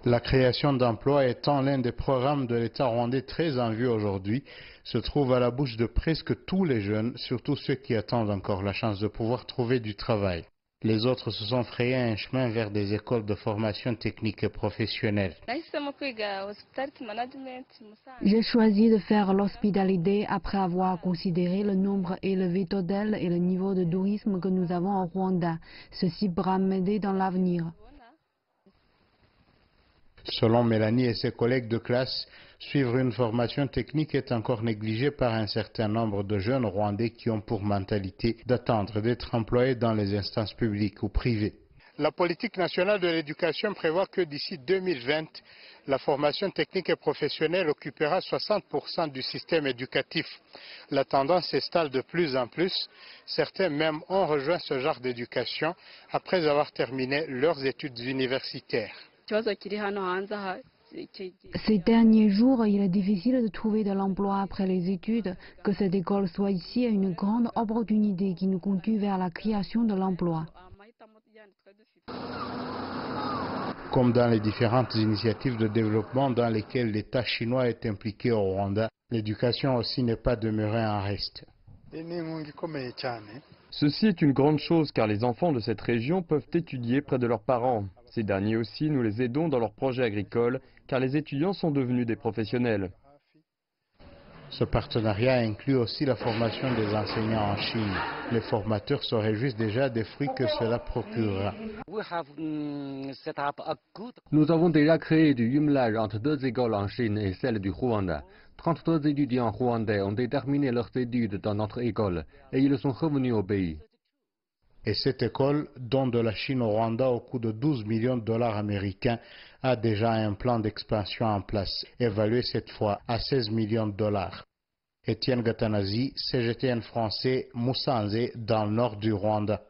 La création d'emplois étant l'un des programmes de l'État rwandais très en vue aujourd'hui, se trouve à la bouche de presque tous les jeunes, surtout ceux qui attendent encore la chance de pouvoir trouver du travail. Les autres se sont frayés un chemin vers des écoles de formation technique et professionnelle. J'ai choisi de faire l'hospitalité après avoir considéré le nombre élevé d'hôtels et le niveau de tourisme que nous avons au Rwanda. Ceci pourra m'aider dans l'avenir. Selon Mélanie et ses collègues de classe, suivre une formation technique est encore négligé par un certain nombre de jeunes Rwandais qui ont pour mentalité d'attendre d'être employés dans les instances publiques ou privées. La politique nationale de l'éducation prévoit que d'ici 2020, la formation technique et professionnelle occupera 60% du système éducatif. La tendance s'installe de plus en plus. Certains même ont rejoint ce genre d'éducation après avoir terminé leurs études universitaires. Ces derniers jours, il est difficile de trouver de l'emploi après les études. Que cette école soit ici est une grande opportunité qui nous conduit vers la création de l'emploi. Comme dans les différentes initiatives de développement dans lesquelles l'État chinois est impliqué au Rwanda, l'éducation aussi n'est pas demeurée en reste. Ceci est une grande chose car les enfants de cette région peuvent étudier près de leurs parents. Ces derniers aussi, nous les aidons dans leurs projets agricoles car les étudiants sont devenus des professionnels. Ce partenariat inclut aussi la formation des enseignants en Chine. Les formateurs se réjouissent déjà des fruits que cela procurera. Nous avons déjà créé du jumelage entre deux écoles en Chine et celle du Rwanda. 32 étudiants rwandais ont terminé leurs études dans notre école et ils sont revenus au pays. Et cette école, dont de la Chine au Rwanda au coût de 12 millions de dollars américains, a déjà un plan d'expansion en place, évalué cette fois à 16 millions de dollars. Étienne Gatanazi, CGTN français, Musanze, dans le nord du Rwanda.